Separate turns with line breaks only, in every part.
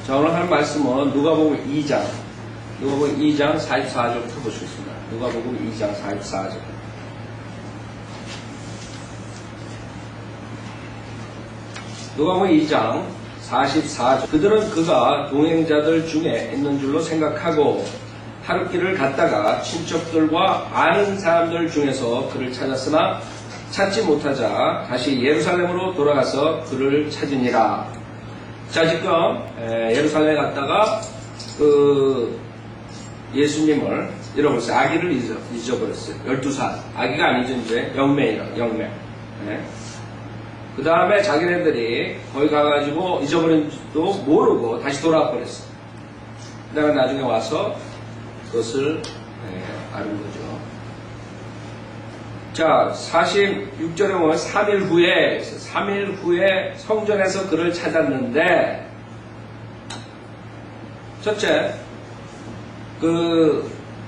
자, 오늘 하는 말씀은 누가복음 2장 44절부터 보시겠습니다. 누가복음 2장 44절. 누가복음 2장 44절. 그들은 그가 동행자들 중에 있는 줄로 생각하고 하룻길을 갔다가 친척들과 아는 사람들 중에서 그를 찾았으나 찾지 못하자 다시 예루살렘으로 돌아가서 그를 찾으니라. 자, 지금 예루살렘에 갔다가 예수님을 잃어버렸어요. 아기를 잊어버렸어요. 12살. 아기가 아니죠. 이제 영매이라. 영매. 네. 그 다음에 자기네들이 거기 가가지고 잊어버린 줄도 모르고 다시 돌아와 버렸어요. 그 다음에 나중에 와서 그것을 아는 거죠. 자, 46절에 보면 3일 후에 성전에서 그를 찾았는데, 첫째,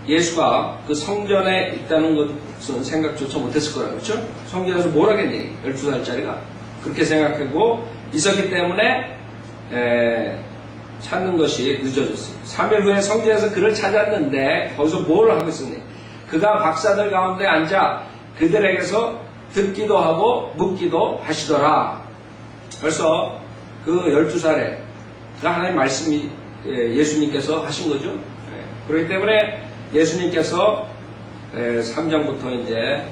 예수가 그 성전에 있다는 것은 생각조차 못했을 거라고, 그렇죠? 성전에서 뭘 하겠니? 12살짜리가. 그렇게 생각하고 있었기 때문에, 찾는 것이 늦어졌어요. 3일 후에 성전에서 그를 찾았는데, 거기서 뭘 하고 있었니? 그가 박사들 가운데 앉아 그들에게서 듣기도 하고 묻기도 하시더라. 벌써 그 12살에 하나님 말씀이 예수님께서 하신 거죠. 그렇기 때문에 예수님께서 3장부터 이제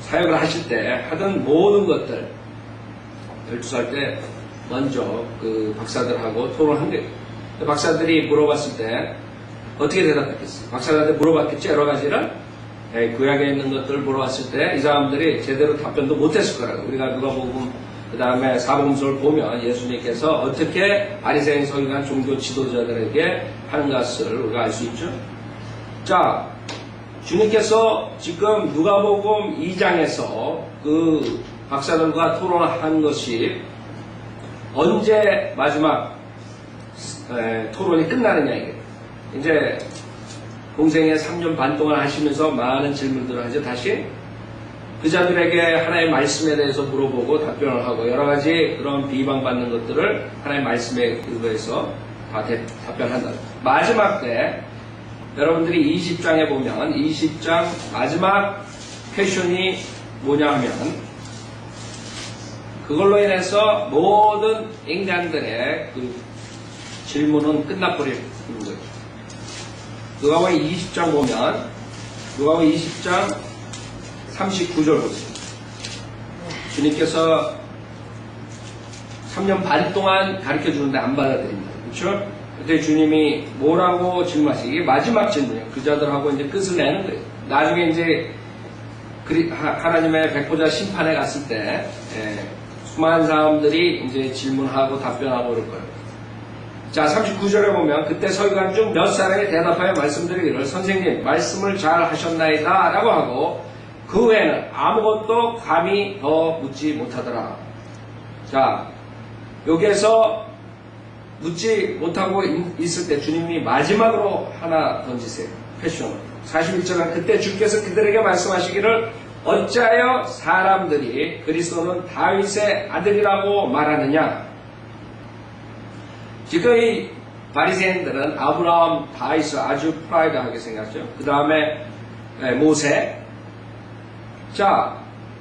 사역을 하실 때 하던 모든 것들 12살 때 먼저 그 박사들하고 토론한 거예요. 박사들이 물어봤을 때 어떻게 대답했겠어요? 박사들한테 물어봤겠지, 여러 가지를. 구약에 있는 것들을 물어봤을 때 이 사람들이 제대로 답변도 못했을 거라고. 우리가 누가복음 그 다음에 사복음서를 보면 예수님께서 어떻게 바리새인 서기관 종교 지도자들에게 하는 것을 우리가 알 수 있죠. 자, 주님께서 지금 누가복음 2장에서 그 박사들과 토론한 것이 언제 마지막 토론이 끝나느냐 이게. 이제 공생에 3년 반 동안 하시면서 많은 질문들을 하죠. 다시 그 자들에게 하나님의 말씀에 대해서 물어보고 답변을 하고 여러 가지 그런 비방받는 것들을 하나님의 말씀에 의거해서 다 답변한다. 마지막 때 여러분들이 20장에 보면 20장 마지막 퀘션이 뭐냐 하면 그걸로 인해서 모든 인간들의 그 질문은 끝나버리는 거죠. 누가복음 20장 보면 누가복음 20장 39절 보세요. 주님께서 3년 반 동안 가르쳐 주는데 안 받아들입니다. 그렇죠? 그때 주님이 뭐라고 질문하시죠? 이게 마지막 질문이에요. 그자들하고 이제 끝을 내는 거예요. 나중에 이제 하나님의 백보자 심판에 갔을 때 수많은 사람들이 이제 질문하고 답변하고 그럴 거예요. 자, 39절에 보면 그때 서기관 중 몇 사람이 대답하여 말씀드리기를 선생님 말씀을 잘 하셨나이다 라고 하고 그 외에는 아무것도 감히 더 묻지 못하더라. 자, 여기에서 묻지 못하고 있을 때 주님이 마지막으로 하나 던지세요. 퀘션을. 41절은 그때 주께서 그들에게 말씀하시기를 어찌하여 사람들이 그리스도는 다윗의 아들이라고 말하느냐. 지금 이 바리새인들은 아브라함, 다윗을 아주 프라이드하게 생각하죠. 그 다음에 모세. 자,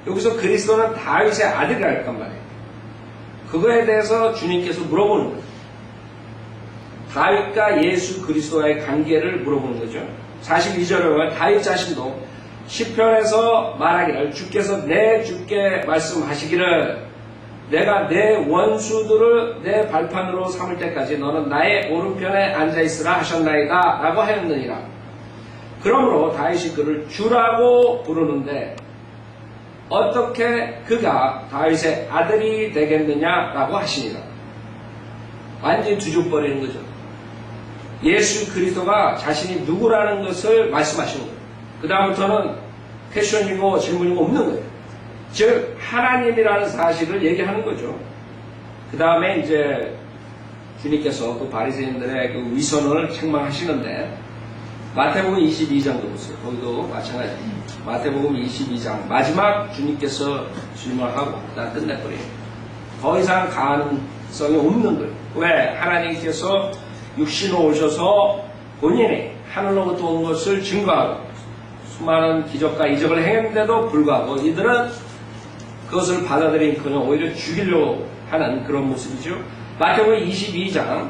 여기서 그리스도는 다윗의 아들이랄 건 말이에요. 그거에 대해서 주님께서 물어보는 거예요. 다윗과 예수 그리스도와의 관계를 물어보는 거죠. 42절에 보면 다윗 자신도 시편에서 말하기를 주께서 내 주께 말씀하시기를 내가 내 원수들을 내 발판으로 삼을 때까지 너는 나의 오른편에 앉아있으라 하셨나이다 라고 하였느니라. 그러므로 다윗이 그를 주라고 부르는데 어떻게 그가 다윗의 아들이 되겠느냐라고 하시니라. 완전히 뒤죽거리는 거죠. 예수 그리스도가 자신이 누구라는 것을 말씀하시는 거예요. 그 다음부터는 퀘션이고 질문이고 없는 거예요. 즉 하나님이라는 사실을 얘기하는 거죠. 그 다음에 이제 주님께서 그 바리새인들의 그 위선을 책망하시는데 마태복음 22장도 보세요. 거기도 마찬가지입니다. 마태복음 22장 마지막 주님께서 질문하고 다 끝내버려요. 더 이상 가는 가능성이 없는 거예요. 왜? 하나님께서 육신으로 오셔서 본인이 하늘로부터 온 것을 증거하고 수많은 기적과 이적을 행했는데도 불구하고 이들은 그것을 받아들이기커녕 오히려 죽이려고 하는 그런 모습이죠. 마태복음 22장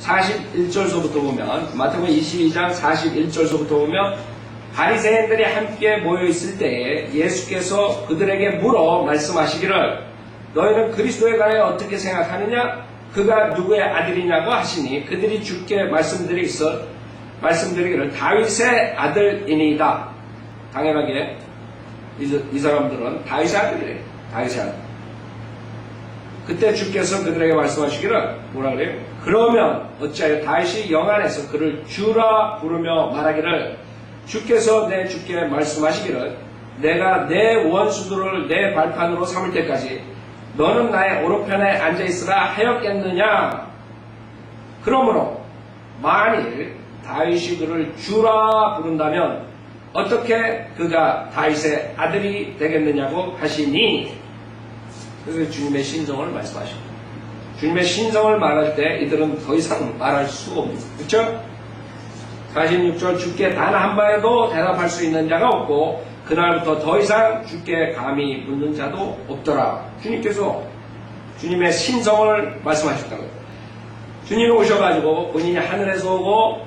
41절서부터 보면 마태복음 22장 41절서부터 보면 바리새인들이 함께 모여 있을 때에 예수께서 그들에게 물어 말씀하시기를 너희는 그리스도에 관하여 어떻게 생각하느냐? 그가 누구의 아들이냐고 하시니 그들이 주께 말씀드리기를 다윗의 아들이니이다. 당연하게 이 사람들은 다윗의 아들이래요. 다윗의 아들. 그때 주께서 그들에게 말씀하시기를 뭐라 그래요? 그러면 어찌하여 다윗이 영안에서 그를 주라 부르며 말하기를 주께서 내 주께 말씀하시기를 내가 내 원수들을 내 발판으로 삼을 때까지 너는 나의 오른편에 앉아있으라 하였겠느냐? 그러므로 만일 다윗이 그를 주라 부른다면 어떻게 그가 다윗의 아들이 되겠느냐고 하시니 그래서 주님의 신성을 말씀하십니다. 주님의 신성을 말할 때 이들은 더 이상 말할 수가 없습니다. 그렇죠? 46절 주께 단 한마디도 대답할 수 있는 자가 없고 그날부터 더 이상 주께 감히 묻는 자도 없더라. 주님께서 주님의 신성을 말씀하셨다고요. 주님이 오셔가지고 본인이 하늘에서 오고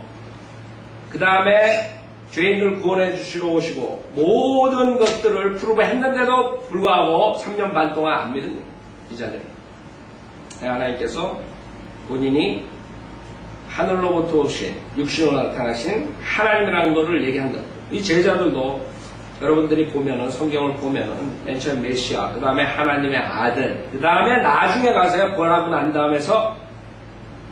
그 다음에 죄인들 구원해 주시러 오시고 모든 것들을 프로브했는데도 불구하고 3년 반 동안 안 믿은 이 자들. 하나님께서 본인이 하늘로부터 오신 육신으로 나타나신 하나님이라는 것을 얘기한다. 이 제자들도 여러분들이 보면은 성경을 보면은 맨 처음 메시아, 그 다음에 하나님의 아들, 그 다음에 나중에 가서야 구원하고 난 다음에서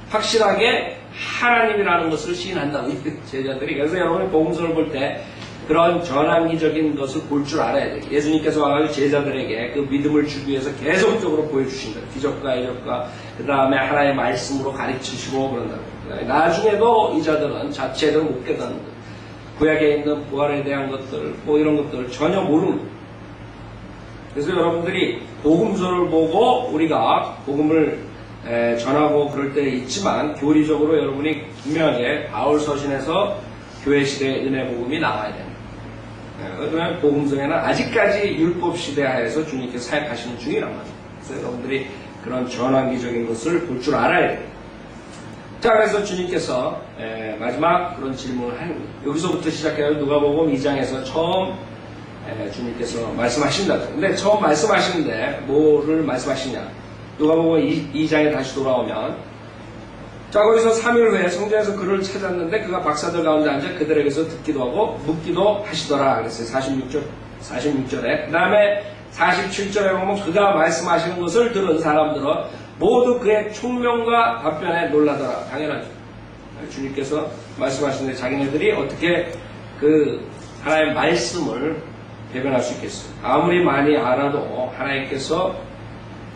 확실하게 하나님이라는 것을 시인한다. 이 제자들이. 그래서 여러분이 복음서를 볼 때 그런 전환기적인 것을 볼 줄 알아야 돼요. 예수님께서 와가지고 제자들에게 그 믿음을 주기 위해서 계속적으로 보여주신다. 기적과 이적과 그 다음에 하나의 말씀으로 가르치시고 그런다. 나중에도 이 자들은 자체를 못 깨닫는 거예요. 구약에 있는 부활에 대한 것들, 뭐 이런 것들을 전혀 모르는 거예요. 그래서 여러분들이 복음서를 보고 우리가 복음을 전하고 그럴 때 있지만 교리적으로 여러분이 분명하게 바울 서신에서 교회 시대의 은혜 복음이 나와야 됩니다. 그러면 복음서에는 아직까지 율법 시대 하에서 주님께서 사역하시는 중이란 말이에요. 그래서 여러분들이 그런 전환기적인 것을 볼 줄 알아야 돼요. 자, 그래서 주님께서 마지막 그런 질문을 하는 거예요. 여기서부터 시작해서 누가복음 2장에서 처음 주님께서 말씀하신다. 근데 처음 말씀하시는데 뭐를 말씀하시냐? 누가복음 2장에 다시 돌아오면 자, 거기서 3일 후에 성전에서 그를 찾았는데 그가 박사들 가운데 앉아 그들에게서 듣기도 하고 묻기도 하시더라. 그랬어요. 46절에. 그 다음에 47절에 보면 그가 말씀하시는 것을 들은 사람들은 모두 그의 총명과 답변에 놀라더라. 당연하죠. 주님께서 말씀하시는데 자기네들이 어떻게 그 하나님의 말씀을 대변할 수 있겠어요. 아무리 많이 알아도 하나님께서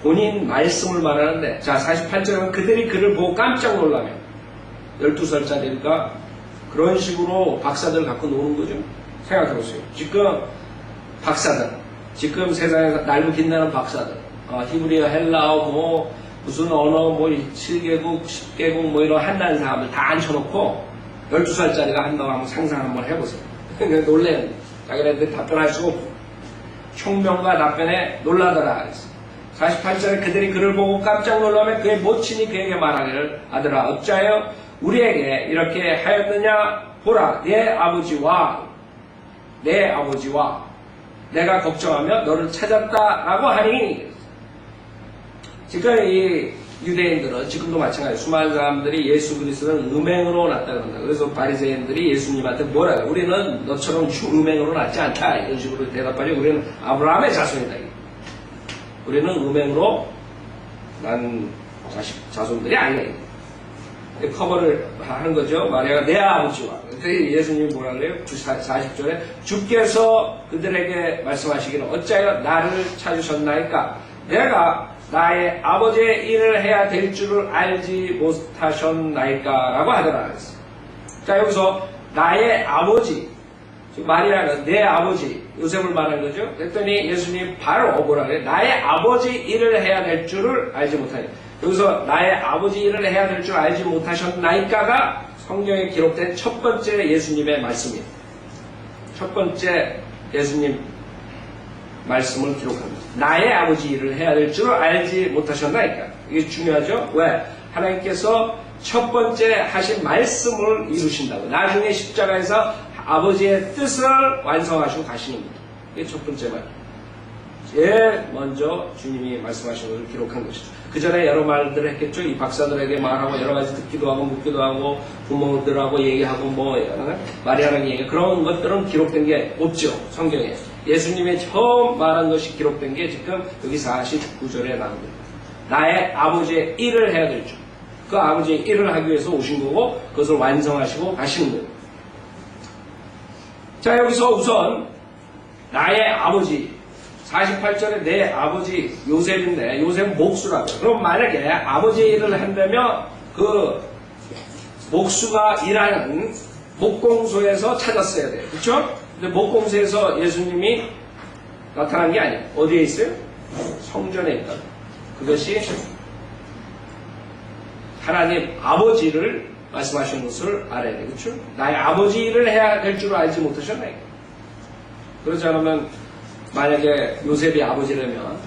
본인 말씀을 말하는데 자 48절은 그들이 그를 보고 깜짝 놀라며 12살짜리니까 그런 식으로 박사들 갖고 노는 거죠. 생각해보세요. 지금 박사들 지금 세상에서 날고 빛나는 박사들 히브리어, 헬라어, 뭐 무슨 언어, 뭐 7개국, 10개국 뭐 이런 한다는 사람을 다 앉혀놓고 12살짜리가 한다고 한번 상상 한번 해보세요. 놀래요. 자기네들이 답변할 수가 없고 총명과 답변에 놀라더라. 48절에 그들이 그를 보고 깜짝 놀라며 그의 모친이 그에게 말하기를 아들아 어찌하여 우리에게 이렇게 하였느냐 보라 내 아버지와 내가 걱정하며 너를 찾았다라고 하니 지금 이 유대인들은 지금도 마찬가지예요. 수많은 사람들이 예수 그리스도는 음행으로 났다 그런다. 그래서 바리새인들이 예수님한테 뭐라 해요? 우리는 너처럼 음행으로 났지 않다. 이런 식으로 대답하죠. 우리는 아브라함의 자손이다. 우리는 음행으로 난 자손들이 아니에요. 커버를 하는 거죠. 마리아가 내 아버지와. 예수님이 뭐라 그래요? 40절에 주께서 그들에게 말씀하시기를 어찌하여 나를 찾으셨나이까? 내가 나의 아버지의 일을 해야 될 줄을 알지 못하셨나이까? 라고 하더라. 자, 여기서 나의 아버지. 마리아는 내 아버지 요셉을 말한 거죠. 그랬더니 예수님 바로 뭐라 그래요? 나의 아버지 일을 해야 될 줄을 알지 못하니. 여기서 나의 아버지 일을 해야 될 줄 알지 못하셨나이까가 성경에 기록된 첫 번째 예수님의 말씀이에요. 첫 번째 예수님 말씀을 기록합니다. 나의 아버지 일을 해야 될 줄 알지 못하셨나이까. 이게 중요하죠. 왜? 하나님께서 첫 번째 하신 말씀을 이루신다고. 나중에 십자가에서 아버지의 뜻을 완성하시고 가시는 거죠. 이게 첫 번째 말. 제일 먼저 주님이 말씀하신 것을 기록한 것이죠. 그 전에 여러 말들을 했겠죠. 이 박사들에게 말하고 여러 가지 듣기도 하고 묻기도 하고 부모들하고 얘기하고 뭐 마리아랑 얘기 그런 것들은 기록된 게 없죠. 성경에. 예수님의 처음 말한 것이 기록된 게 지금 여기 49절에 나옵니다. 나의 아버지의 일을 해야 될 줄. 그 아버지의 일을 하기 위해서 오신 거고 그것을 완성하시고 가시는 거예요. 자, 여기서 우선 나의 아버지 48절에 내 아버지 요셉인데 요셉 목수라고요. 그럼 만약에 아버지의 일을 한다면 그 목수가 일하는 목공소에서 찾았어야 돼요. 그렇죠? 근데 목공소에서 예수님이 나타난 게 아니에요. 어디에 있어요? 성전에 있다. 그것이 하나님 아버지를 말씀하신 것을 알아야 돼요. 그렇죠? 나의 아버지 일을 해야 될 줄 알지 못하셨나요? 그렇지 않으면 만약에 요셉이 아버지라면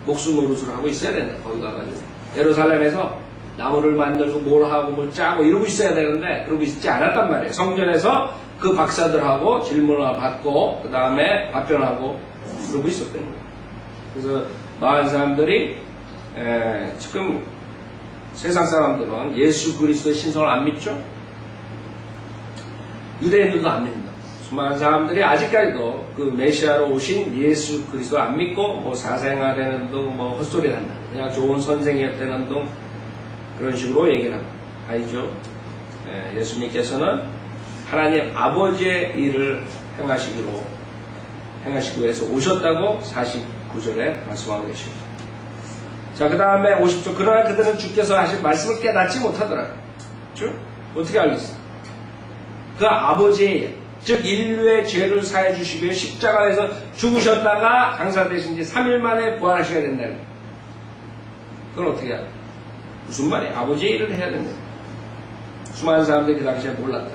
목수 노릇을 하고 있어야 된다. 거기 가가지고 예루살렘에서 나무를 만들고 뭘 하고 뭘 짜고 이러고 있어야 되는데 그러고 있지 않았단 말이에요. 성전에서 그 박사들하고 질문을 받고 그 다음에 답변하고 그러고 있었던 거예요. 그래서 많은 사람들이 지금 세상 사람들은 예수 그리스도의 신성을 안 믿죠? 유대인들도 안 믿는다. 수많은 사람들이 아직까지도 그 메시아로 오신 예수 그리스도 안 믿고 뭐 사생아되는 등 뭐 헛소리를 한다. 그냥 좋은 선생이었다는 등 그런 식으로 얘기를 합니다. 아니죠. 예수님께서는 하나님 아버지의 일을 행하시기 위해서 오셨다고 49절에 말씀하고 계십니다. 자, 그 다음에 50절. 그러나 그들은 주께서 하신 말씀을 깨닫지 못하더라. 그렇죠? 어떻게 알겠어요? 그 아버지, 즉 인류의 죄를 사해 주시기 위해 십자가에서 죽으셨다가 강사되신 지 3일 만에 부활하셔야 된다는 거예요. 그건 어떻게 해야 돼? 무슨 말이에요? 아버지의 일을 해야 된다. 수많은 사람들이 그 당시에 몰랐다.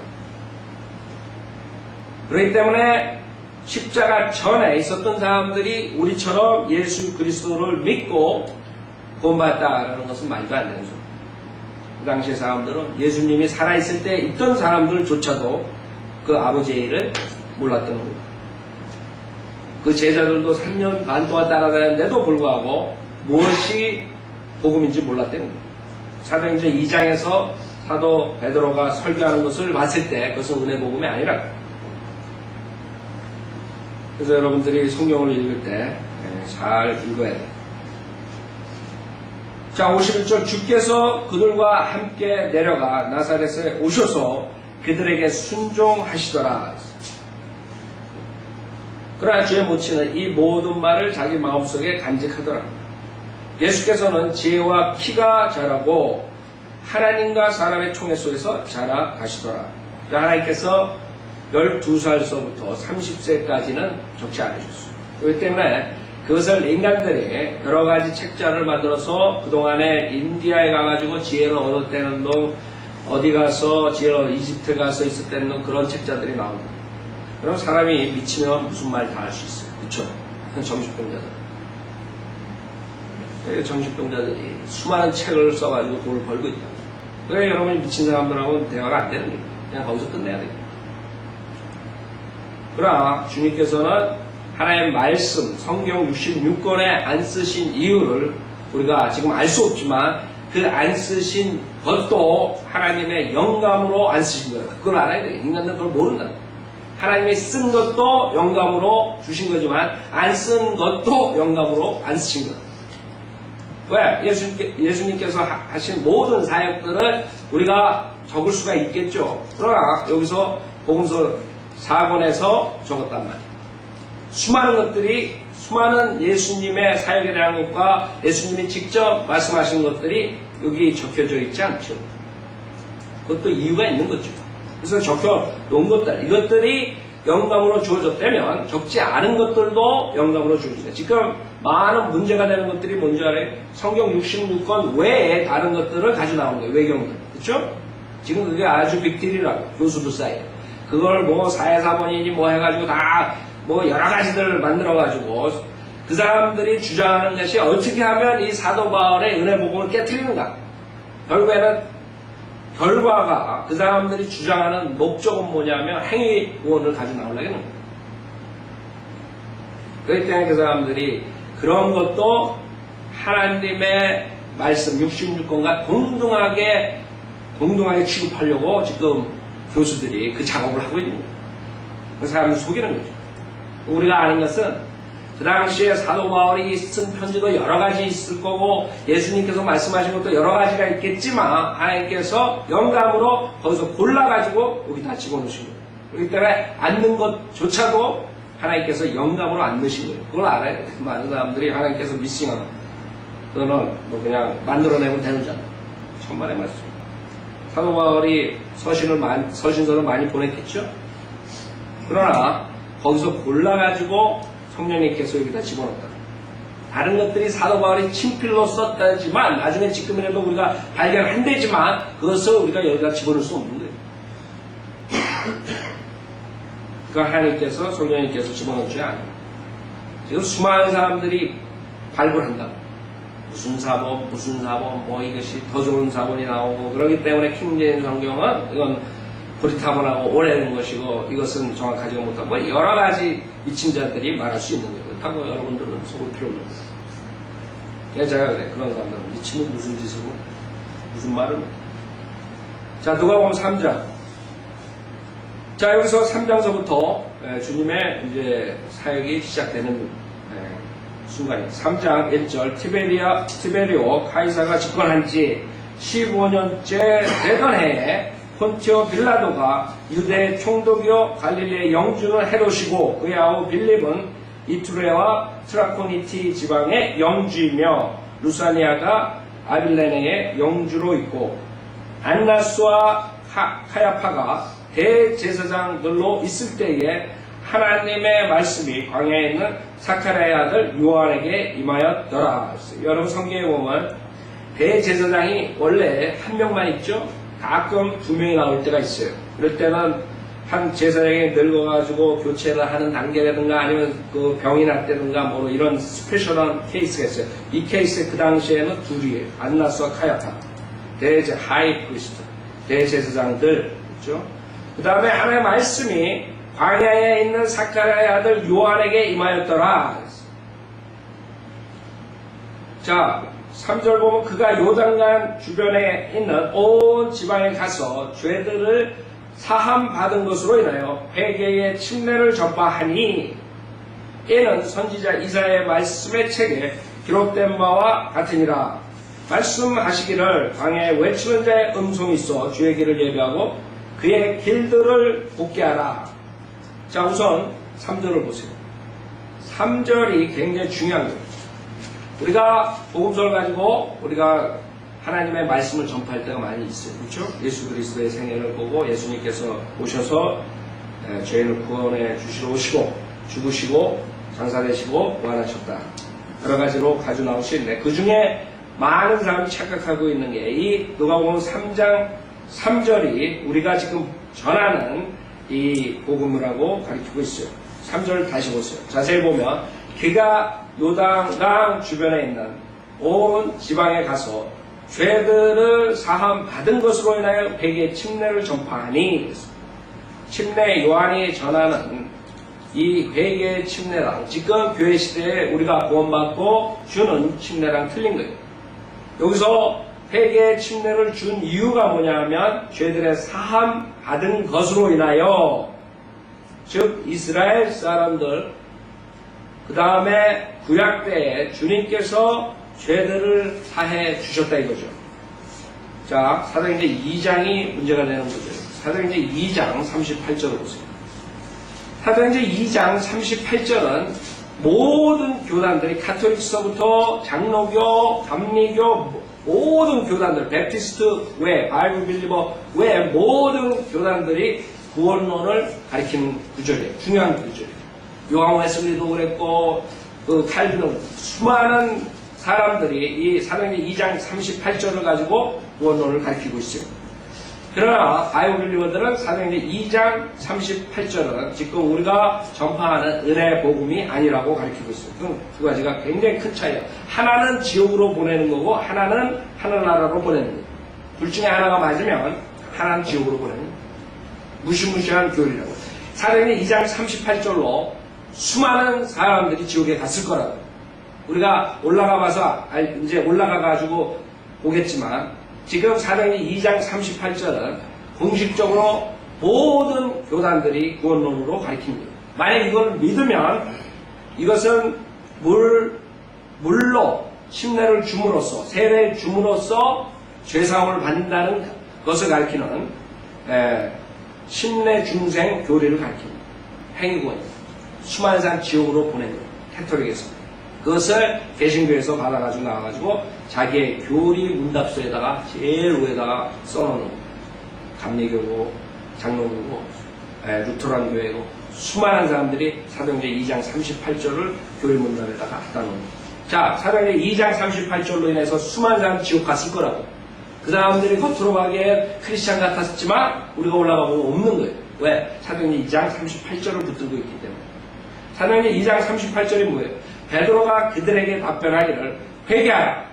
그렇기 때문에 십자가 전에 있었던 사람들이 우리처럼 예수 그리스도를 믿고 구원받았다라는 것은 말도 안 되는 소리. 그 당시의 사람들은 예수님이 살아있을 때 있던 사람들조차도 그 아버지의 일을 몰랐던 겁니다. 그 제자들도 3년 반 동안 따라다녔는데도 불구하고 무엇이 복음인지 몰랐다는 겁니다. 사도행전 2장에서 사도 베드로가 설교하는 것을 봤을 때 그것은 은혜 복음이 아니라. 그래서 여러분들이 성경을 읽을 때 잘 읽어야 돼요. 자, 51절. 주께서 그들과 함께 내려가 나사렛에 오셔서 그들에게 순종하시더라. 그러나 주의 모친은 이 모든 말을 자기 마음속에 간직하더라. 예수께서는 지혜와 키가 자라고 하나님과 사람의 총회 속에서 자라가시더라. 하나님께서 12살서부터 30세까지는 적지 않으셨어요. 그렇기 때문에 그것을 인간들이 여러 가지 책자를 만들어서 그동안에 인디아에 가가지고 지혜를 얻었다는 동 어디 가서 지혜를 이집트 가서 있었다는 동 그런 책자들이 나옵니다. 그럼 사람이 미치면 무슨 말 다 할 수 있어요. 그렇죠? 정신병자들. 정신병자들이 수많은 책을 써가지고 돈을 벌고 있다. 그래 여러분이 미친 사람들하고는 대화가 안 되는 거예요. 그냥 거기서 끝내야 돼요. 그러나 주님께서는 하나님의 말씀, 성경 66권에 안 쓰신 이유를 우리가 지금 알 수 없지만 그 안 쓰신 것도 하나님의 영감으로 안 쓰신 거예요. 그걸 알아야 돼요. 인간들은 그걸 모른다. 하나님이 쓴 것도 영감으로 주신 거지만 안 쓴 것도 영감으로 안 쓰신 거예요. 왜? 예수님께서 하신 모든 사역들을 우리가 적을 수가 있겠죠. 그러나 여기서 복음서 4권에서 적었단 말이에요. 수많은 것들이 수많은 예수님의 사역에 대한 것과 예수님이 직접 말씀하신 것들이 여기 적혀져 있지 않죠. 그것도 이유가 있는 거죠. 그래서 적혀 놓은 것들 이것들이 영감으로 주어졌다면 적지 않은 것들도 영감으로 주어진다. 지금 많은 문제가 되는 것들이 뭔지 알아요? 성경 66권 외에 다른 것들을 가지고 나온 거예요. 외경들. 그렇죠? 지금 그게 아주 빅딜이라고. 교수들 사이에. 그걸 뭐 사회사본이니 뭐 해가지고 다 뭐 여러 가지들 만들어가지고 그 사람들이 주장하는 것이 어떻게 하면 이 사도 바울의 은혜 복음을 깨트리는가. 결국에는 결과가 그 사람들이 주장하는 목적은 뭐냐면 행위원을 가지고 나오려고 하는 거예요. 그렇기 때문에 그 사람들이 그런 것도 하나님의 말씀 66권과 동등하게 취급하려고 지금 교수들이 그 작업을 하고 있는 거예요. 그 사람을 속이는 거죠. 우리가 아는 것은 그 당시에 사도 바울이 쓴 편지도 여러 가지 있을 거고 예수님께서 말씀하신 것도 여러 가지가 있겠지만 하나님께서 영감으로 거기서 골라가지고 여기다 집어넣으신 거예요. 그렇기 때문에 앉는 것조차도 하나님께서 영감으로 안 넣으신 거예요. 그걸 알아요. 많은 사람들이 하나님께서 미싱하는 그거는 뭐 그냥 만들어내면 되는 줄 알아요. 천만의 말씀. 사도 바울이 서신서를 많이 보냈겠죠? 그러나 거기서 골라가지고 성령님께서 여기다 집어넣었다. 다른 것들이 사도 바울이 친필로 썼다지만 나중에 지금이라도 우리가 발견한대지만 그것을 우리가 여기다 집어넣을 수 없는 거예요. 그러니까 하나님께서 성령님께서 집어넣지 않아요. 지금 수많은 사람들이 발굴한다. 무슨 사본 뭐 이것이 더 좋은 사본이 나오고 그러기 때문에 킹제임 성경은 이건 고리타분하고 오래된 것이고 이것은 정확하지가 못하고 뭐 여러 가지 미친 자들이 말할 수 있는 거예요. 그렇다고 여러분들은 속을 필요 없는 거예요. 그냥 제가 그래. 그런 사람들은 미치면 무슨 짓으로 무슨 말을 자 누가복음 3장 자 여기서 3장서부터 주님의 이제 사역이 시작되는 순간이에요. 3장 1절 티베리오 카이사가 집권한 지 15년째 되던 해에 폰티오 빌라도가 유대 총독이요 갈릴리의 영주는 헤롯이고 그의 아우 빌립은 이투레와 트라코니티 지방의 영주이며 루사니아가 아빌레네의 영주로 있고 안나스와 카야파가 대제사장들로 있을 때에 하나님의 말씀이 광야에 있는 사카랴의 아들 요한에게 임하였더라. 여러분 성경에 보면 대제사장이 원래 한 명만 있죠. 가끔 두 명이 나올 때가 있어요. 그럴 때는 한 제사장이 늙어가지고 교체를 하는 단계라든가 아니면 그 병이 났다든가 뭐 이런 스페셜한 케이스가 있어요. 이 케이스에 그 당시에는 둘이에요. 안나스와 카야파. 하이 프리스트. 대제사장들. 그렇죠? 그 다음에 하나님의 말씀이 광야에 있는 사카랴의 아들 요한에게 임하였더라. 자, 3절 보면 그가 요단강 주변에 있는 온 지방에 가서 죄들을 사함 받은 것으로 인하여 회개의 침례를 전파하니 이는 선지자 이사야의 말씀의 책에 기록된 바와 같으니라. 말씀하시기를 광야에 외치는 자의 음성이 있어 주의 길을 예비하고 그의 길들을 곱게 하라. 자 우선 3절을 보세요. 3절이 굉장히 중요한 거예요. 우리가 복음서를 가지고 우리가 하나님의 말씀을 전파할 때가 많이 있어요. 그렇죠? 예수 그리스도의 생애를 보고 예수님께서 오셔서 죄인을 구원해 주시러 오시고 죽으시고 장사되시고 부활하셨다. 여러 가지로 가지고 나오시는데 그 중에 많은 사람이 착각하고 있는 게 이 누가복음 3장 3절이 우리가 지금 전하는 이 복음이라고 가르치고 있어요. 3절 다시 보세요. 자세히 보면 그가 요단강 주변에 있는 온 지방에 가서 죄들을 사함 받은 것으로 인하여 회개의 침례를 전파하니 침례 요한이 전하는 이 회개의 침례랑 지금 교회 시대에 우리가 구원받고 주는 침례랑 틀린 거예요. 여기서 회개의 침례를 준 이유가 뭐냐면 죄들의 사함 받은 것으로 인하여 즉 이스라엘 사람들 그 다음에 구약 때에 주님께서 죄들을 사해 주셨다 이거죠. 자, 사도행전 2장이 문제가 되는 거죠. 사도행전 2장 38절을 보세요. 사도행전 2장 38절은 모든 교단들이 카톨릭서부터 장로교, 감리교 모든 교단들, 베프티스트 외, 바이블 빌리버 외 모든 교단들이 구원론을 가리키는 구절이에요. 중요한 구절이에요. 요한 웨슬리도 그랬고 그 칼빈도 수많은 사람들이 이 사도행전 2장 38절을 가지고 구원론을 가리키고 있어요. 그러나 바이오빌리버들은 사도행전 2장 38절은 지금 우리가 전파하는 은혜 복음이 아니라고 가르치고 있어요. 두 가지가 굉장히 큰 차이예요. 하나는 지옥으로 보내는 거고 하나는 하늘나라로 보내는 거예요. 둘 중에 하나가 맞으면 하나는 지옥으로 보내는 거예요. 무시무시한 교리라고. 사도행전 2장 38절로 수많은 사람들이 지옥에 갔을 거라고. 우리가 올라가봐서 이제 올라가가지고 보겠지만 지금 사도행전 2장 38절은 공식적으로 모든 교단들이 구원론으로 가리킵니다. 만약 이걸 믿으면 이것은 물로 침례를 줌으로써 세례를 줌으로써 죄사함을 받는다는 것을 가리키는 침례 중생 교리를 가리킵니다. 행위구원입니다. 수많은 사람 지옥으로 보내는 거예요. 캐톨릭에서. 그것을 개신교에서 받아가지고 나와가지고 자기의 교리 문답서에다가 제일 위에다가 써놓는 감리교고 장로교고 루터란 교회고 수많은 사람들이 사도행전 2장 38절을 교리 문답에다가 갖다 놓는 거예요. 자, 사도행전 2장 38절로 인해서 수많은 사람이 지옥 갔을 거라고. 그 사람들이 겉으로 보기에 크리스찬 같았지만 우리가 올라가 보면 없는 거예요. 왜? 사도행전 2장 38절을 붙들고 있기 때문에. 사도행전 2장 38절이 뭐예요? 베드로가 그들에게 답변하기를 회개하라.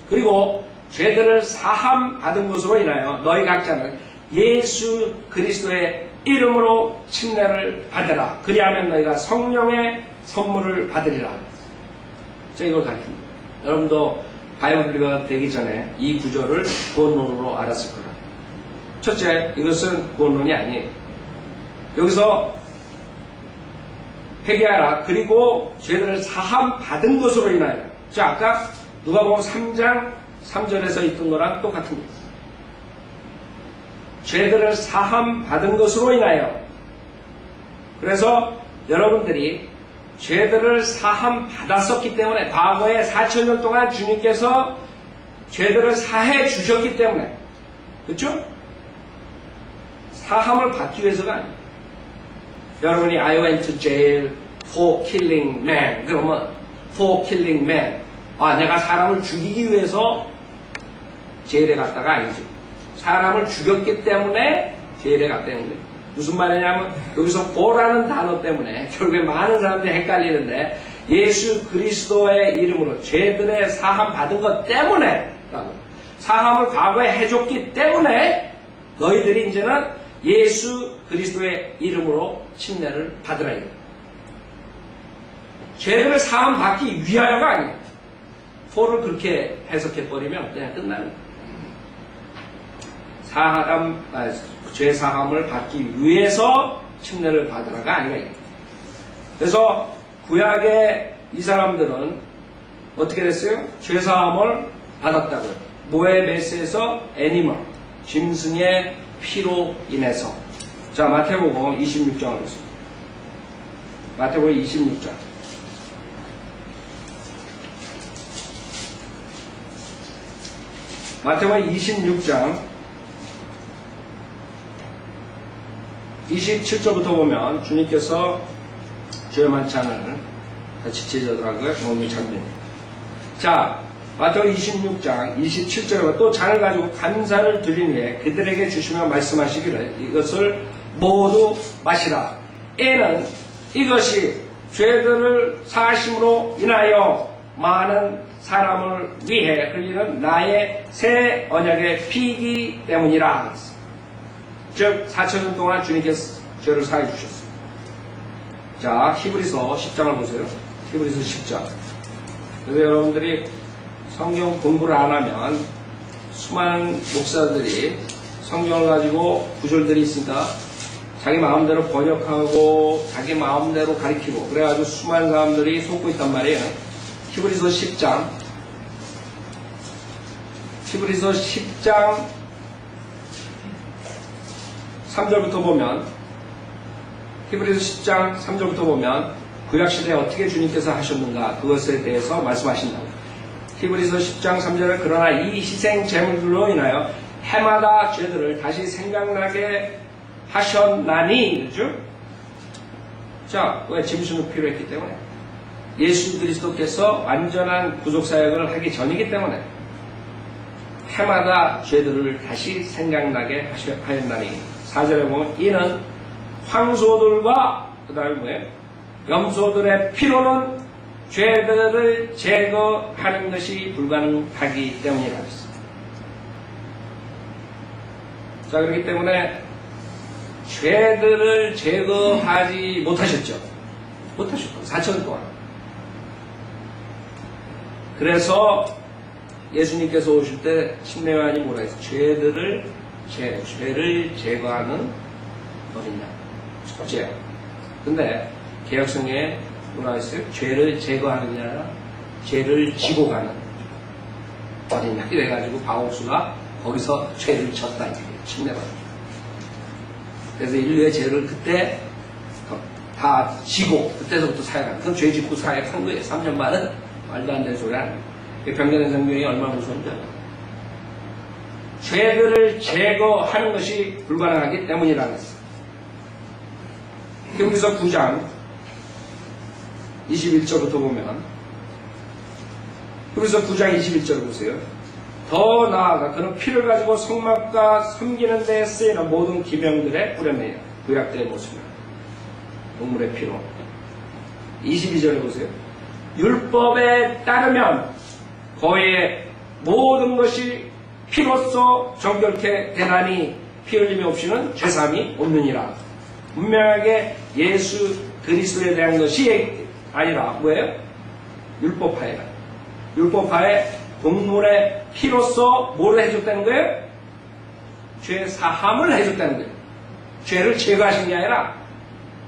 그리고 죄들을 사함 받은 것으로 인하여 너희 각자는 예수 그리스도의 이름으로 침례를 받으라. 그리하면 너희가 성령의 선물을 받으리라. 제가 이걸 가르칩니다. 여러분도 바이블리가 되기 전에 이 구절을 구원론으로 알았을 거라. 첫째, 이것은 구원론이 아니에요. 여기서 회개하라. 그리고 죄들을 사함 받은 것으로 인하여. 자, 아까 누가복음 3장 3절에서 있던 거랑 똑같은 거예요. 죄들을 사함 받은 것으로 인하여. 그래서 여러분들이 죄들을 사함 받았었기 때문에 과거에 4,000년 동안 주님께서 죄들을 사해 주셨기 때문에. 그렇죠? 사함을 받기 위해서가 아니에요. 여러분이 I went to jail for killing man. 그러면 for killing man. 아, 내가 사람을 죽이기 위해서 제일에 갔다가 아니죠. 사람을 죽였기 때문에 제일에 갔다는 거예요. 무슨 말이냐면 여기서 for라는 단어 때문에 결국에 많은 사람들이 헷갈리는데 예수 그리스도의 이름으로 죄들의 사함 받은 것 때문에 사함을 과거에 해줬기 때문에 너희들이 이제는 예수 그리스도의 이름으로 침례를 받으라. 죄를 사함 받기 위하여가 아니에요. for를 그렇게 해석해버리면 그냥 끝나는 거예요. 죄 사함을 받기 위해서 침례를 받으라가 아니라. 그래서 구약의 이 사람들은 어떻게 됐어요? 죄 사함을 받았다고요. 모의 메스에서 애니멀, 짐승의 피로 인해서. 자, 마태복음 26장을 보겠습니다. 마태복음 26장. 마태복음 26장 27절부터 보면 주님께서 죄 만찬을 같이 제자들하고 먹는 장면이에요. 자, 마태복음 26장 27절에 또 잔을 가지고 감사를 드린 후에 그들에게 주시며 말씀하시기를 이것을 모두 마시라. 이는 이것이 죄들을 사하심으로 인하여 많은 사람을 위해 흘리는 나의 새 언약의 피이기 때문이라. 즉 4,000년 동안 주님께서 죄를 사해 주셨습니다. 자, 히브리서 10장을 보세요. 히브리서 10장. 그래서 여러분들이 성경 공부를 안 하면 수많은 목사들이 성경을 가지고 구절들이 있으니까 자기 마음대로 번역하고 자기 마음대로 가리키고 그래가지고 수많은 사람들이 속고 있단 말이에요. 히브리서 10장 3절부터 보면 히브리서 10장 3절부터 보면 구약시대에 어떻게 주님께서 하셨는가 그것에 대해서 말씀하신다고. 히브리서 10장 3절에 그러나 이 희생 제물들로 인하여 해마다 죄들을 다시 생각나게 하셨나니, 그죠? 자, 왜 짐승이 필요했기 때문에. 예수 그리스도께서 완전한 구속사역을 하기 전이기 때문에 해마다 죄들을 다시 생각나게 하였나니. 4절에 보면 이는 황소들과 그 다음에 염소들의 피로는 죄들을 제거하는 것이 불가능하기 때문이라고 했습니다. 자, 그렇기 때문에 죄들을 제거하지 못하셨죠. 못하셨고 4천 동안. 그래서 예수님께서 오실 때 침례요한이 뭐라 했어요? 죄를 제거하는 어린 양. 첫째야. 근데 개혁성에 뭐라 했어요? 죄를 제거하는 게 아니라 죄를 지고 가는 어린 양. 이래가지고 바옥수가 거기서 죄를 졌다. 침례받았죠. 그래서 인류의 죄를 그때 다 지고 그때서부터 사역한. 그건 죄 짓고 사역한 거예요. 3년 반은 말도 안 되는 소리 하는 거예요. 병자된 성경이 얼마나 무서운지 알아요. 죄들을 제거하는 것이 불가능하기 때문이라는 것입니다. 히브리서 9장 21절부터 보면 히브리서 9장 21절 보세요. 더 나아가 그는 피를 가지고 성막과 섬기는 데에 쓰이는 모든 기명들에 뿌렸네요. 구약 때의 모습이요. 동물의 피로. 22절에 보세요. 율법에 따르면 거의 모든 것이 피로써 정결케 되나니 피 흘림이 없이는 죄사함이 없느니라. 분명하게 예수 그리스도에 대한 것이 아니라 뭐예요? 율법하에. 율법하에 동물의 피로써 뭐를 해줬다는 거예요? 죄 사함을 해줬다는 거예요. 죄를 제거하신 게 아니라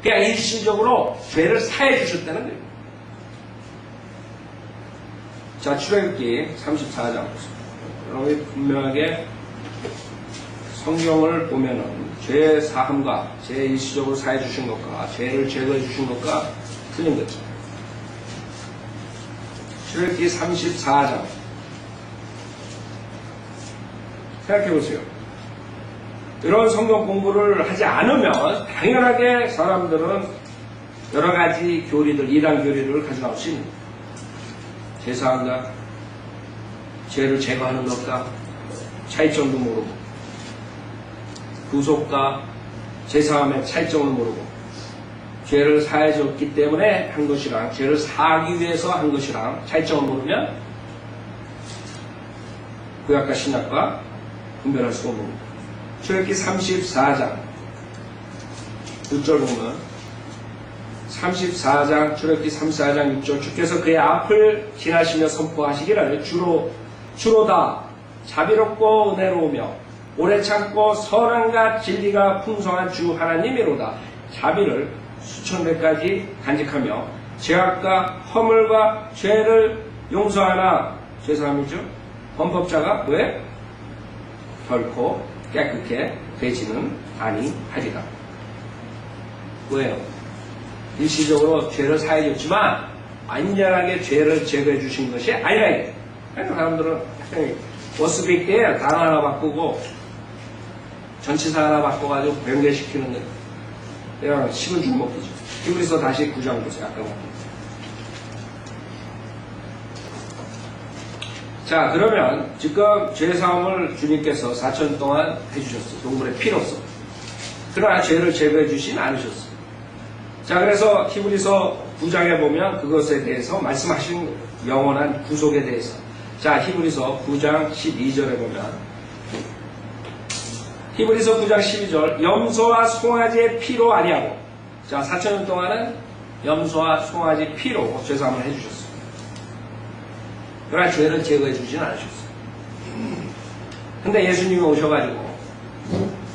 그냥 일시적으로 죄를 사해 주셨다는 거예요. 자, 출애굽기 34장 보세요. 여러분이 분명하게 성경을 보면은 죄 사함과 죄 일시적으로 사해 주신 것과 죄를 제거해 주신 것과 틀린 거죠. 출애굽기 34장 생각해보세요. 이런 성경 공부를 하지 않으면 당연하게 사람들은 여러 가지 교리들, 이단 교리를 가져나올 수 있는 제사한다, 죄를 제거하는 것과 차이점도 모르고 구속과 제사함의 차이점을 모르고 죄를 사해줬기 때문에 한 것이랑 죄를 사하기 위해서 한 것이랑 차이점을 모르면 구약과 신약과 분별할 수가 없는 겁니다. 출애굽기 34장 6절 보면 34장 출애굽기 34장 6절 주께서 그의 앞을 지나시며 선포하시기를 주로다 자비롭고 은혜로우며 오래 참고 선함과 진리가 풍성한 주 하나님이로다. 자비를 수천 배까지 간직하며 죄악과 허물과 죄를 용서하나 죄사함이죠. 헌법자가 왜? 결코 깨끗게 되지는 아니하리라. 왜요? 일시적으로 죄를 사해줬지만 완전하게 죄를 제거해 주신 것이 아니라 이게. 그러니까 사람들은 워스빅 때 단어 하나 바꾸고 전치사 하나 바꿔가지고 변개시키는 거. 그냥 식은 죽 먹기죠. 히브리서 다시 9장 보세요. 아까 말씀. 자, 그러면 지금 죄사함을 주님께서 4천 동안 해주셨어요. 동물의 피로써. 그러나 죄를 제거해 주진 않으셨어요. 자, 그래서 히브리서 9장에 보면 그것에 대해서 말씀하신 영원한 구속에 대해서. 자, 히브리서 9장 12절에 보면 히브리서 9장 12절 염소와 송아지의 피로 아니하고, 자, 4천년 동안은 염소와 송아지 피로 죄사함을 해주셨어요. 그러나 죄를 제거해 주진 않으셨어요. 근데 예수님이 오셔가지고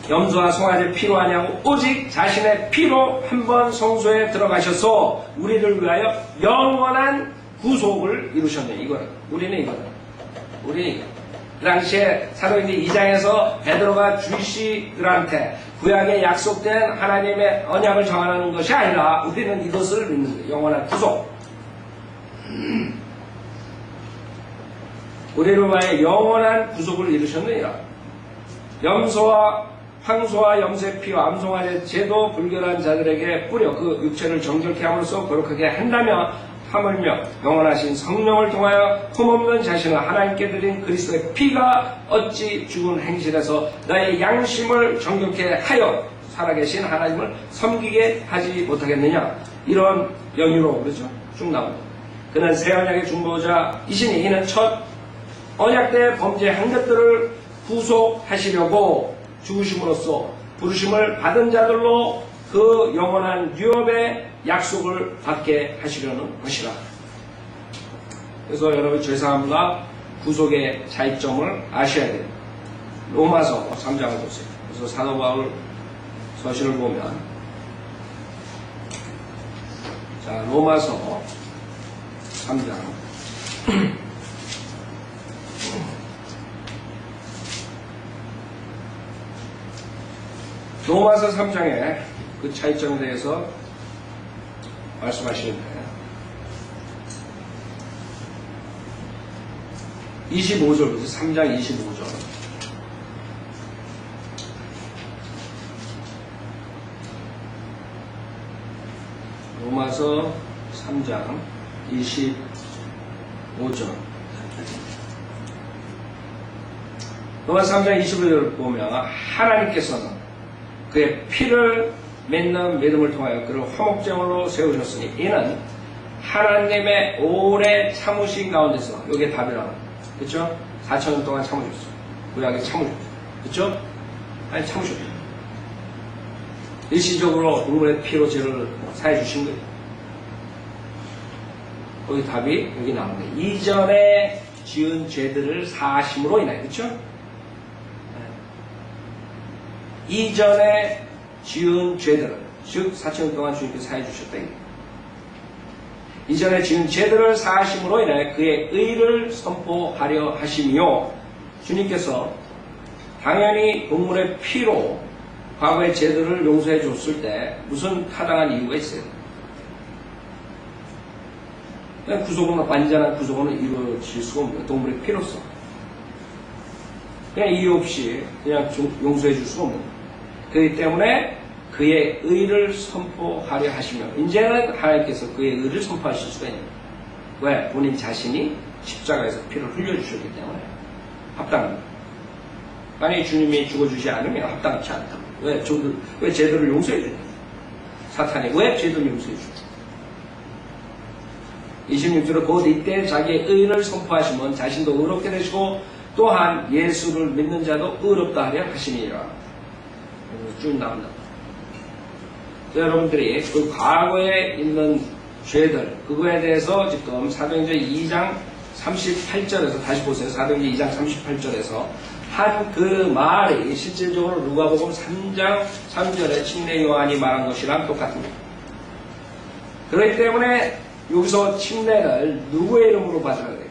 염소와 송아지의 피로 아니하고 오직 자신의 피로 한 번 성소에 들어가셔서 우리를 위하여 영원한 구속을 이루셨네. 이거는 우리는 이거는 그 당시에 사도행전 2장에서 베드로가 주시들한테 구약에 약속된 하나님의 언약을 정하는 것이 아니라 우리는 이것을 믿는 거예요. 영원한 구속. 우리를 위하여 영원한 구속을 이루셨느니라. 염소와 황소와 염소의 피와 암송아지의 제도 불결한 자들에게 뿌려 그 육체를 정결케 함으로써 거룩하게 한다며 하물며 영원하신 성령을 통하여 흠없는 자신을 하나님께 드린 그리스도의 피가 어찌 죽은 행실에서 나의 양심을 정결케 하여 살아계신 하나님을 섬기게 하지 못하겠느냐. 이런 연유로 그렇죠. 쭉 나옵니다. 그는 새 언약의 중보자이시니 이는 첫 언약 때 범죄한 것들을 구속하시려고 죽으심으로써 부르심을 받은 자들로 그 영원한 유업의 약속을 받게 하시려는 것이라. 그래서 여러분 죄사함과 구속의 차이점을 아셔야 돼요. 로마서 3장을 보세요. 그래서 사도 바울 서신을 보면 자 로마서 3장 로마서 3장에 그 차이점에 대해서 말씀하시는데 25절부터 3장 25절 로마서 3장 25절 로마서 3장 25절을 보면 하나님께서는 그의 피를 맺는 믿음을 통하여 그를 화목제물로 세우셨으니 이는 하나님의 오래 참으신 가운데서 이게 답이라고 그렇죠? 4,000년 동안 참으셨어요. 구약에 참으셨어요. 그렇죠? 아니 참으셨어요. 일시적으로 인물의 피로 죄를 사해 주신 거예요. 거기 답이 여기 나오는 거예요. 이전에 지은 죄들을 사하심으로 인하여 그렇죠? 이전에 지은 죄들을 즉 4,000년 동안 주님께서 사해 주셨다. 이전에 지은 죄들을 사하심으로 인해 그의 의를 선포하려 하시며 주님께서 당연히 동물의 피로 과거의 죄들을 용서해 줬을 때 무슨 타당한 이유가 있어요? 구속은 완전한 구속은 이루어질 수가 없는 동물의 피로서 그냥 이유 없이 그냥 용서해 줄 수가 없는 거예요. 그렇기 때문에 그의 의를 선포하려 하시며 이제는 하나님께서 그의 의를 선포하실 수가 있는 거예요. 왜? 본인 자신이 십자가에서 피를 흘려주셨기 때문에 합당합니다. 만약에 주님이 죽어주지 않으면 합당치 않다. 왜? 왜 죄들을 용서해 주냐? 사탄이 왜 죄들을 용서해 주냐? 26절에 곧 이때 자기의 의를 선포하시면 자신도 의롭게 되시고 또한 예수를 믿는 자도 의롭다 하려 하시니라. 쭉 나온다. 여러분들이 그 과거에 있는 죄들 그거에 대해서 지금 사도행전 2장 38절에서 다시 보세요. 사도행전 2장 38절에서 한 그 말이 실질적으로 누가복음 3장 3절에 침례 요한이 말한 것이랑 똑같습니다. 그렇기 때문에 여기서 침례를 누구의 이름으로 받으라 그래요?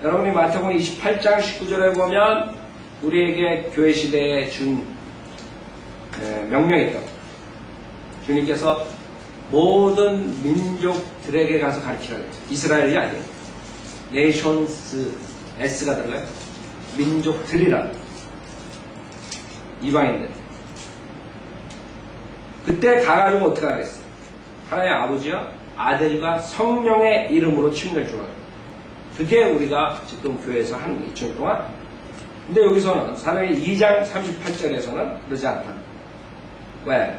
여러분이 마태복음 28장 19절에 보면 우리에게 교회 시대에 준 명령이 있다. 주님께서 모든 민족들에게 가서 가르치라 그랬죠. 이스라엘이 아니에요. 네이션스 S가 들어가요. 민족들이라. 이방인들. 그때 가가지고 어떻게 하겠어요? 하나님의 아버지와 아들과 성령의 이름으로 침례를 주라. 그게 우리가 지금 교회에서 하는 게 2000년 동안. 근데 여기서는 사도행전 2장 38절에서는 그러지 않다. 왜?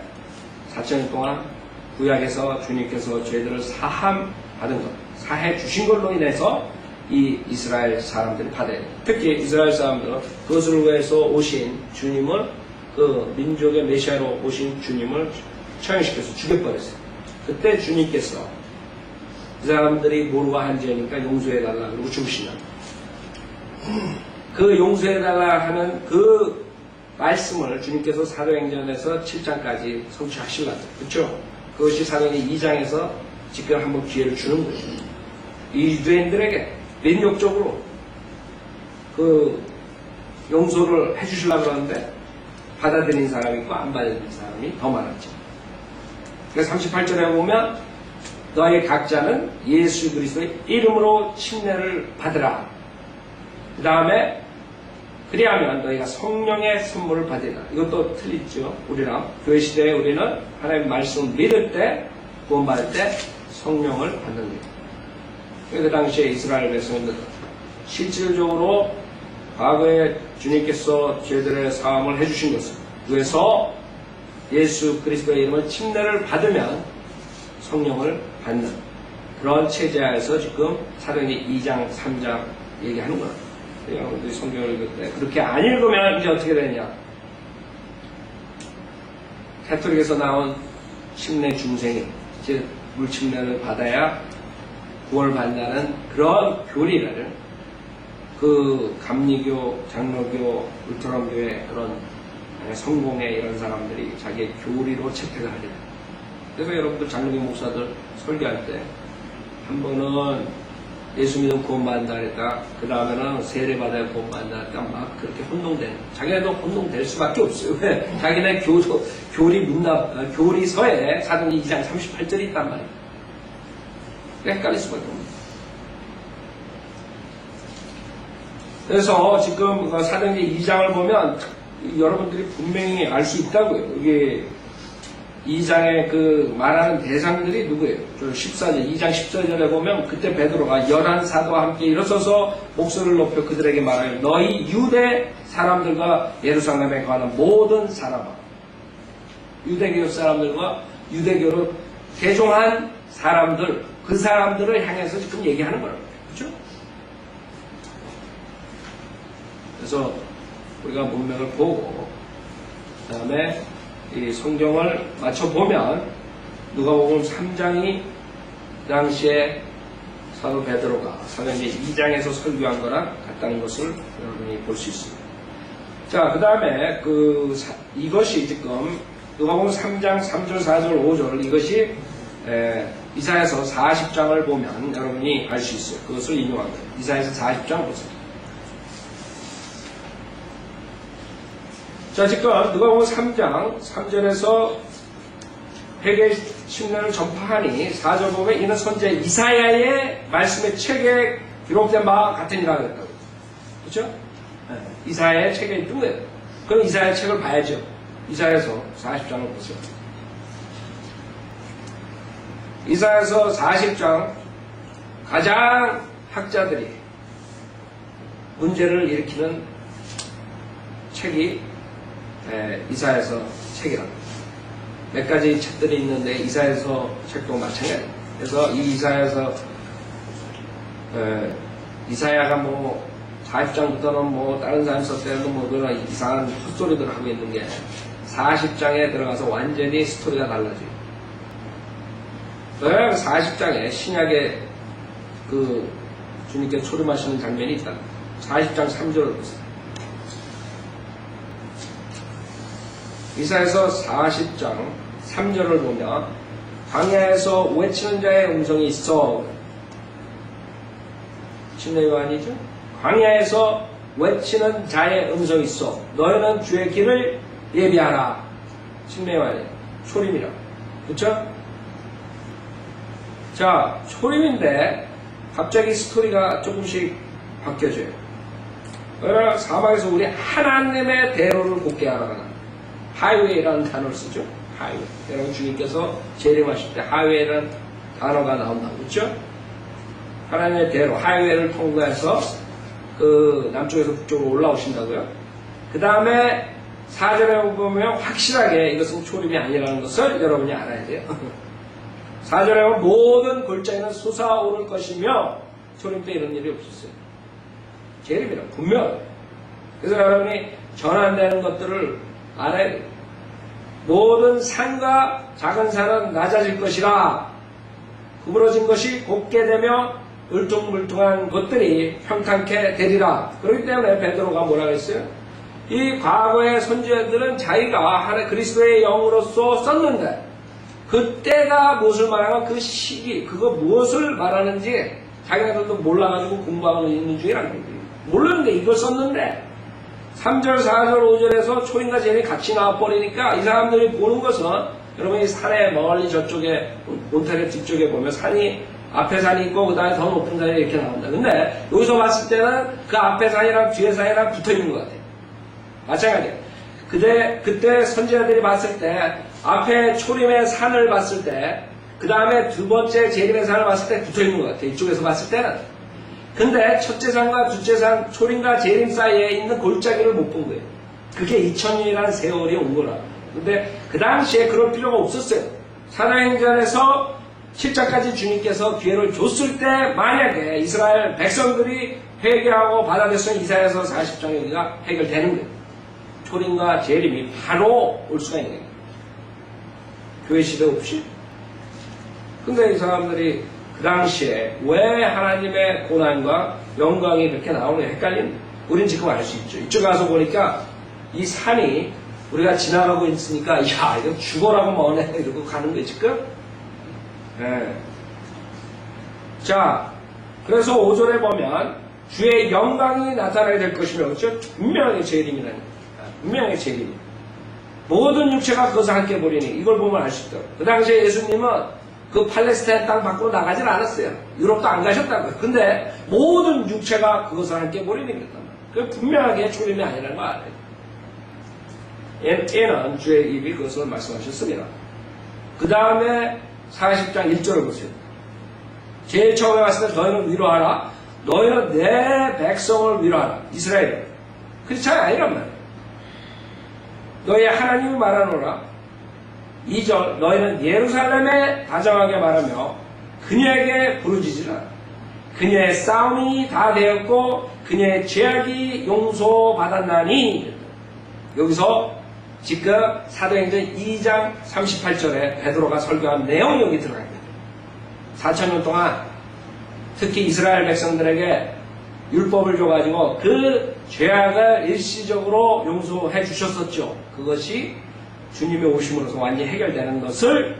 4,000년 동안 구약에서 주님께서 죄들을 사함 받은 것, 사해 주신 걸로 인해서 이 이스라엘 사람들이 받아야 돼요. 특히 이스라엘 사람들은 그것을 위해서 오신 주님을 그 민족의 메시아로 오신 주님을 처형시켜서 죽여버렸어요. 그때 주님께서 이 사람들이 모르고 한 죄니까 용서해달라 그러고 죽으신다. 그 용서해달라 하는 그 말씀을 주님께서 사도행전에서 7장까지 성취하시려고. 그렇죠? 그것이 사도행전 2장에서 지금 한번 기회를 주는 거예요. 이 유대인들에게 민족적으로 그 용서를 해주시려고 그러는데 받아들인 사람이 있고 안 받아들인 사람이 더 많았죠. 그래서 38절에 보면 너희 각자는 예수 그리스도의 이름으로 침례를 받으라. 그 다음에 그리하면 너희가 성령의 선물을 받으리라. 이것도 틀리죠. 우리랑 교회 시대에 우리는 하나님의 말씀을 믿을 때, 구원받을 때 성령을 받는 거예요. 그 당시에 이스라엘 백성들은 실질적으로 과거에 주님께서 죄들의 사함을 해주신 것을 위해서 예수 그리스도의 이름을 침례를 받으면 성령을 받는 그런 체제하에서 지금 사도행전 2장, 3장 얘기하는 거예요. 여러분들이 성경을 읽을 때 그렇게 안 읽으면 이제 어떻게 되냐? 가톨릭에서 나온 침례 중생이 이제 물침례를 받아야 구원을 받는다는 그런 교리를 그 감리교, 장로교, 울트라교의 그런 성공의 이런 사람들이 자기의 교리로 채택을 하게 돼요. 그래서 여러분들 장로교 목사들 설교할 때 한 번은 예수 믿으면 구원받는다 그랬다. 그 다음에는 세례받아야 구원받는다 그랬다. 막 그렇게 혼동되는. 자기네도 혼동될 수밖에 없어요. 왜? 자기네 교리서에 사도행전 2장 38절이 있단 말이에요. 헷갈릴 수밖에 없어요. 그래서 지금 사도행전 2장을 보면 여러분들이 분명히 알 수 있다고요. 이게 2장에 그 말하는 대상들이 누구예요? 14절, 2장 14절에 보면 그때 베드로가 11사도와 함께 일어서서 목소리를 높여 그들에게 말하여 너희 유대 사람들과 예루살렘에 가는 모든 사람아, 유대교 사람들과 유대교로 개종한 사람들, 그 사람들을 향해서 지금 얘기하는 거라고. 그렇죠? 그래서 우리가 문맥을 보고 그 다음에 이 성경을 맞춰보면 누가복음 3장이 그 당시에 사도 베드로가 사도행전 2장에서 설교한 거랑 같다는 것을 여러분이 볼 수 있습니다. 자, 그 다음에 이것이 지금 누가복음 3장 3절, 4절, 5절 이것이 이사야서 40장을 보면 여러분이 알 수 있어요. 그것을 인용한 거예요. 이사야서 40장 보세요. 자, 지금 누가복음 3장 3절에서 회개 신뢰를 전파하니 4절 보면 이는 선지자 이사야의 말씀의 책에 기록된 바와 같으니라 그랬다고. 그렇죠? 네. 이사야의 책에 있던 거예요. 그럼 이사야의 책을 봐야죠. 이사야서 40장을 보세요. 이사야서 40장 가장 학자들이 문제를 일으키는 책이 이사야서 책이랍니다. 몇 가지 책들이 있는데 이사야서 책도 마찬가지입니다. 그래서 이 이사야가 뭐 40장부터는 뭐 다른 사람 썼대도 뭐 그런 이상한 헛소리들을 하고 있는 게 40장에 들어가서 완전히 스토리가 달라져요. 40장에 신약에 그 주님께 초림하시는 장면이 있다. 40장 3절을 보세요. 이사야서 40장 3절을 보면 광야에서 외치는 자의 음성이 있어. 침례 요한이죠. 광야에서 외치는 자의 음성이 있어. 너희는 주의 길을 예비하라. 침례 요한이 초림이라. 그렇죠? 자, 초림인데 갑자기 스토리가 조금씩 바뀌어져요. 사막에서 우리 하나님의 대로를 곱게 하라가 하이웨이라는 단어를 쓰죠. 하이웨이. 여러분 주님께서 재림하실 때 하이웨이라는 단어가 나온다고 그렇죠? 하나님의 대로 하이웨이를 통과해서 그 남쪽에서 북쪽으로 올라오신다고요. 그 다음에 4절에 보면 확실하게 이것은 초림이 아니라는 것을 여러분이 알아야 돼요. 4절에 보면 모든 골짜기는 솟아오를 것이며 초림 때 이런 일이 없었어요. 재림이라 분명. 그래서 여러분이 전환되는 것들을 알아야 돼요. 모든 산과 작은 산은 낮아질 것이라 구부러진 것이 곱게 되며 울퉁불퉁한 것들이 평탄케 되리라. 그렇기 때문에 베드로가 뭐라고 했어요? 이 과거의 선지자들은 자기가 그리스도의 영으로서 썼는데 그때가 무엇을 말하면 그 시기 그거 무엇을 말하는지 자기네들도 몰라가지고 공부하고 있는 중이라는 거예요. 몰랐는데 이걸 썼는데 3절, 4절, 5절에서 초림과 재림이 같이 나와버리니까 이 사람들이 보는 것은 여러분이 산에 멀리 저쪽에 몬타레 뒤쪽에 보면 산이 앞에 산이 있고 그 다음에 더 높은 산이 이렇게 나온다. 근데 여기서 봤을 때는 그 앞에 산이랑 뒤에 산이랑 붙어 있는 것 같아요. 마찬가지예요. 그때 선지자들이 봤을 때 앞에 초림의 산을 봤을 때 그 다음에 두 번째 재림의 산을 봤을 때 붙어 있는 것 같아요. 이쪽에서 봤을 때는. 근데 첫째 산과 둘째 산, 초림과 재림 사이에 있는 골짜기를 못 본 거예요. 그게 2000년이라는 세월이 온 거라. 근데 그 당시에 그럴 필요가 없었어요. 사도행전에서 7장까지 주님께서 기회를 줬을 때 만약에 이스라엘 백성들이 회개하고 받아들였으면 이사야서 40장 여기가 해결되는 거예요. 초림과 재림이 바로 올 수가 있는 거예요. 교회 시대 없이. 근데 이 사람들이 그 당시에 왜 하나님의 고난과 영광이 그렇게 나오는지 헷갈리는 거예요. 우린 지금 알 수 있죠. 이쪽 가서 보니까 이 산이 우리가 지나가고 있으니까 야 이거 죽어라고 뭐네 이러고 가는 거예요 지금. 네. 자 그래서 5절에 보면 주의 영광이 나타나게 될 것이며 그렇죠? 분명하게 재림이라는 거예요. 분명하게 재림. 모든 육체가 그것을 함께 보리니 이걸 보면 알 수 있다. 그 당시에 예수님은 그 팔레스타인 땅 밖으로 나가질 않았어요. 유럽도 안 가셨다고요. 근데 모든 육체가 그것을 함께 보리니 그랬단 말이에요. 그 분명하게 주님이 아니라는 거 알아요. 얘는 주의 입이 그것을 말씀하셨습니다. 그 다음에 40장 1절을 보세요. 제일 처음에 왔을 때 너희는 위로하라. 너희는 내 백성을 위로하라. 이스라엘. 크리스찬이 아니란 말이에요. 너희 하나님이 말하노라. 2절 너희는 예루살렘에 다정하게 말하며 그녀에게 부르짖으라. 그녀의 싸움이 다 되었고 그녀의 죄악이 용서받았나니. 여기서 지금 사도행전 2장 38절에 베드로가 설교한 내용이 여기 들어갑니다. 4,000년 동안 특히 이스라엘 백성들에게 율법을 줘가지고 그 죄악을 일시적으로 용서해 주셨었죠. 그것이 주님의 오심으로서 완전히 해결되는 것을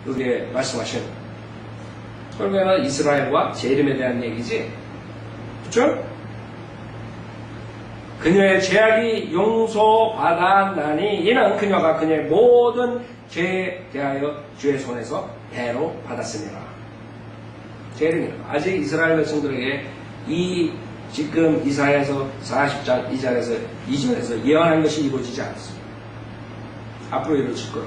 여기에 말씀하시는 거예요. 설교는 이스라엘과 재림에 대한 얘기지. 그렇죠? 그녀의 죄악이 용서받았나니 이는 그녀가 그녀의 모든 죄에 대하여 주의 손에서 배로 받았습니다. 재림이다. 아직 이스라엘 백성들에게 이 지금 이사야서 40장 2절에서 예언한 것이 이루어지지 않았습니다. 앞으로 이루어질 거라.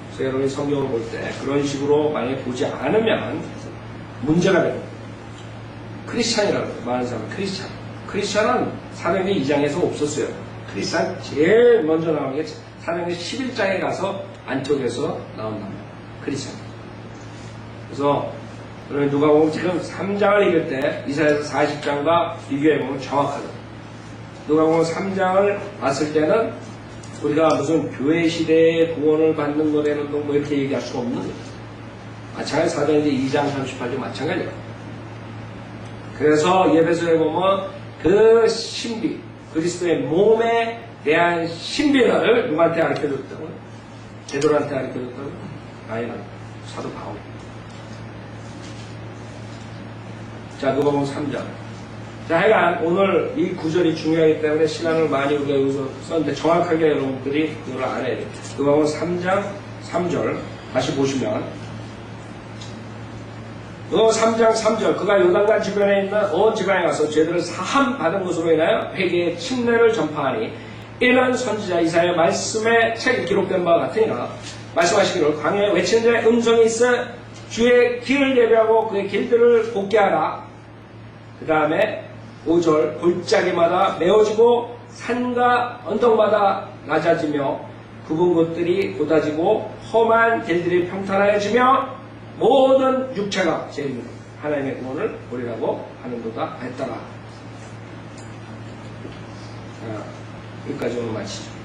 그래서 여러분이 성경을 볼 때 그런 식으로 만약에 보지 않으면 문제가 됩니다. 크리스찬이라고 말하는 사람은 크리스찬. 크리스찬은 사도행전 2장에서 없었어요. 크리스찬 제일 먼저 나오는 게 사도행전 11장에 가서 안티옥에서 나온단 말이에요. 크리스찬. 그래서 그러면 누가 보면 지금 3장을 읽을 때 이사야서 40장과 비교해보면 정확하다. 누가 보면 3장을 봤을 때는 우리가 무슨 교회 시대의 구원을 받는 거라는 뭐 이렇게 얘기할 수가 없는 거예요. 마찬가지 사도행전 2장 38절 마찬가지예요. 그래서 예배소에 보면 그 신비, 그리스도의 몸에 대한 신비를 누구한테 가르쳐줬다고요? 베드로한테 가르쳐줬다고요? 아니요. 사도 바울. 자, 누가복음 3장. 자, 하여간 오늘 이 구절이 중요하기 때문에 시간을 많이 우리가 여기서 썼는데 정확하게 여러분들이 그걸 알아야 돼요. 누가복음 3장 3절 다시 보시면 누가복음 3장 3절 그가 요단강 주변에 있는 온 지방에 가서 죄들을 사함 받은 것으로 인하여 회개의 침례를 전파하니 이는 선지자 이사야의 말씀에 책에 기록된 바와 같으니라. 말씀하시기를 광야에 외치는 자의 음성이 있어 주의 길을 예배하고 그의 길들을 곱게 하라. 그 다음에 5절 골짜기마다 메워지고 산과 언덕마다 낮아지며 굽은 곳들이 곧아지고 험한 길들이 평탄하여지며 모든 육체가 제일 하나님의 구원을 보리라고 하는도다 했더라. 자, 여기까지 오늘 마치죠.